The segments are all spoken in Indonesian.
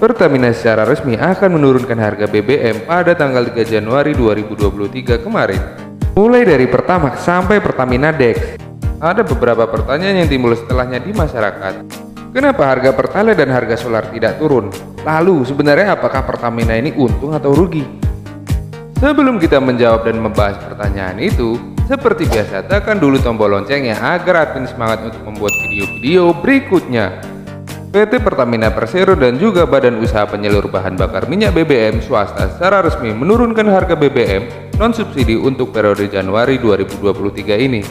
Pertamina secara resmi akan menurunkan harga BBM pada tanggal 3 Januari 2023 kemarin. Mulai dari Pertamax sampai Pertamina Dex, ada beberapa pertanyaan yang timbul setelahnya di masyarakat. Kenapa harga Pertalite dan harga solar tidak turun? Lalu sebenarnya apakah Pertamina ini untung atau rugi? Sebelum kita menjawab dan membahas pertanyaan itu, seperti biasa tekan dulu tombol loncengnya agar admin semangat untuk membuat video-video berikutnya. PT Pertamina Persero dan juga Badan Usaha Penyalur Bahan Bakar Minyak BBM swasta secara resmi menurunkan harga BBM non-subsidi untuk periode Januari 2023 ini.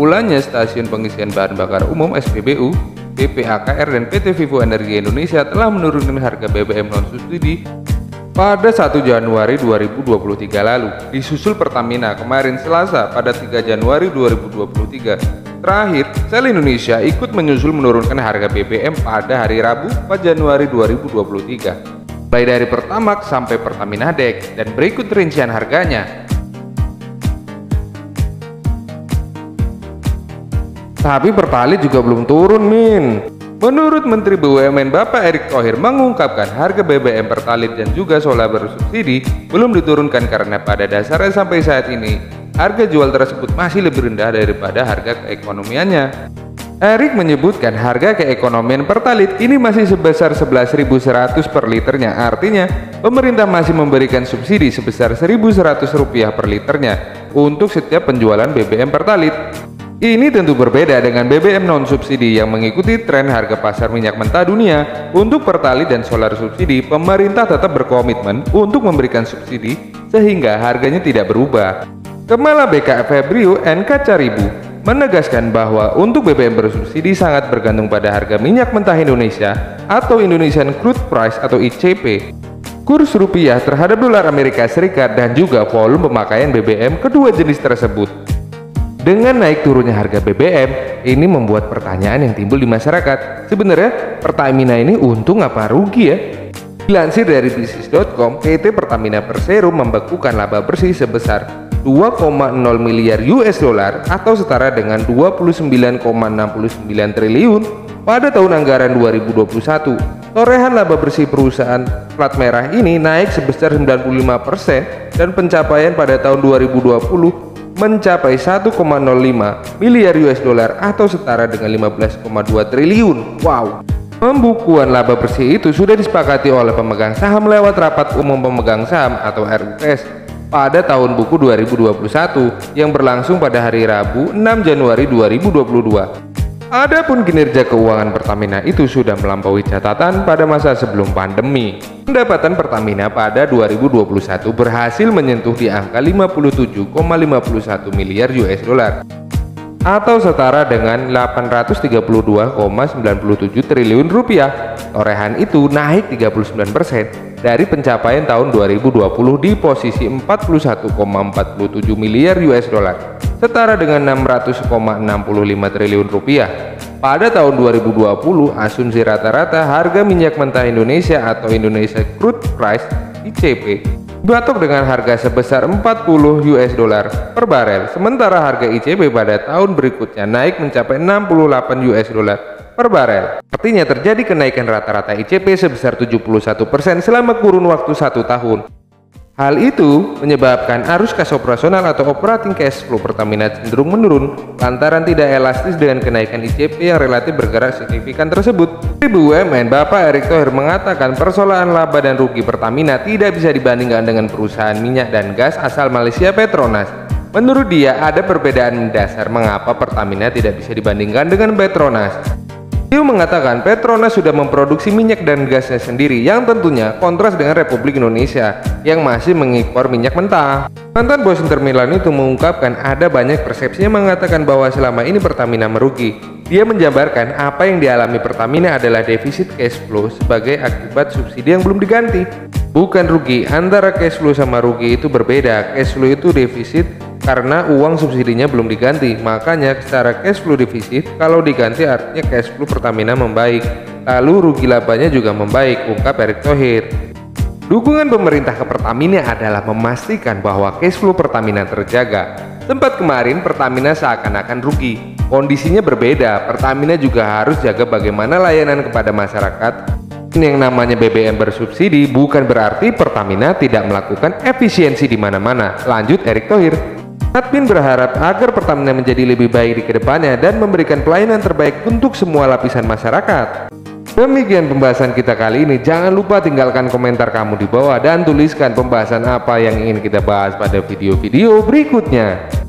Mulanya stasiun pengisian bahan bakar umum SPBU, BPAKR dan PT Vivo Energi Indonesia telah menurunkan harga BBM non-subsidi pada 1 Januari 2023 lalu. Disusul Pertamina kemarin Selasa pada 3 Januari 2023. Terakhir, Shell Indonesia ikut menyusul menurunkan harga BBM pada hari Rabu 4 Januari 2023. Mulai dari Pertamax sampai Pertamina Dex, dan berikut rincian harganya. Tapi Pertalite juga belum turun, Min. Menurut Menteri BUMN Bapak Erick Thohir mengungkapkan harga BBM Pertalite dan juga solar bersubsidi belum diturunkan karena pada dasarnya sampai saat ini harga jual tersebut masih lebih rendah daripada harga keekonomiannya. Erick menyebutkan harga keekonomian Pertalite ini masih sebesar 11.100 per liternya, artinya pemerintah masih memberikan subsidi sebesar Rp1.100 per liternya untuk setiap penjualan BBM Pertalite. Ini tentu berbeda dengan BBM non-subsidi yang mengikuti tren harga pasar minyak mentah dunia. Untuk Pertalite dan solar subsidi, pemerintah tetap berkomitmen untuk memberikan subsidi sehingga harganya tidak berubah. Kepala BKF Febrio NK Caribu menegaskan bahwa untuk BBM bersubsidi sangat bergantung pada harga minyak mentah Indonesia atau Indonesian Crude Price atau ICP, kurs rupiah terhadap dolar Amerika Serikat, dan juga volume pemakaian BBM kedua jenis tersebut. Dengan naik turunnya harga BBM, ini membuat pertanyaan yang timbul di masyarakat. Sebenarnya Pertamina ini untung apa rugi ya? Dilansir dari bisnis.com, PT Pertamina Persero membekukan laba bersih sebesar 2,0 miliar US dollar atau setara dengan 29,69 triliun pada tahun anggaran 2021. Torehan laba bersih perusahaan plat merah ini naik sebesar 95% dan pencapaian pada tahun 2020 mencapai 1,05 miliar US dollar atau setara dengan 15,2 triliun. Wow. Pembukuan laba bersih itu sudah disepakati oleh pemegang saham lewat rapat umum pemegang saham atau RUPS pada tahun buku 2021 yang berlangsung pada hari Rabu 6 Januari 2022. Adapun kinerja keuangan Pertamina itu sudah melampaui catatan pada masa sebelum pandemi. Pendapatan Pertamina pada 2021 berhasil menyentuh di angka 57,51 miliar US dollar atau setara dengan 832,97 triliun rupiah. Torehan itu naik 39% dari pencapaian tahun 2020 di posisi 41,47 miliar US dollar, setara dengan 600,65 triliun rupiah. Pada tahun 2020, asumsi rata-rata harga minyak mentah Indonesia atau Indonesia Crude Price ICP dipatok dengan harga sebesar 40 US dollar per barel, sementara harga ICP pada tahun berikutnya naik mencapai 68 US dollar per barel. Artinya terjadi kenaikan rata-rata ICP sebesar 71% selama kurun waktu 1 tahun. Hal itu menyebabkan arus kas operasional atau operating cash flow Pertamina cenderung menurun lantaran tidak elastis dengan kenaikan ICP yang relatif bergerak signifikan tersebut. BUMN Bapak Erick Thohir mengatakan persoalan laba dan rugi Pertamina tidak bisa dibandingkan dengan perusahaan minyak dan gas asal Malaysia Petronas. Menurut dia ada perbedaan mendasar mengapa Pertamina tidak bisa dibandingkan dengan Petronas. Dia mengatakan Petronas sudah memproduksi minyak dan gasnya sendiri yang tentunya kontras dengan Republik Indonesia yang masih mengimpor minyak mentah. Mantan bos Inter Milan itu mengungkapkan ada banyak persepsi yang mengatakan bahwa selama ini Pertamina merugi. Dia menjabarkan apa yang dialami Pertamina adalah defisit cash flow sebagai akibat subsidi yang belum diganti. Bukan rugi, antara cash flow sama rugi itu berbeda. Cash flow itu defisit karena uang subsidinya belum diganti, makanya secara cash flow defisit, kalau diganti artinya cash flow Pertamina membaik, lalu rugi labanya juga membaik, ungkap Erick Thohir. Dukungan pemerintah ke Pertamina adalah memastikan bahwa cash flow Pertamina terjaga. Tempat kemarin Pertamina seakan-akan rugi, kondisinya berbeda. Pertamina juga harus jaga bagaimana layanan kepada masyarakat Yang namanya BBM bersubsidi bukan berarti Pertamina tidak melakukan efisiensi di mana-mana, lanjut Erick Thohir. Admin berharap agar Pertamina menjadi lebih baik di kedepannya dan memberikan pelayanan terbaik untuk semua lapisan masyarakat. Demikian pembahasan kita kali ini. Jangan lupa tinggalkan komentar kamu di bawah dan tuliskan pembahasan apa yang ingin kita bahas pada video-video berikutnya.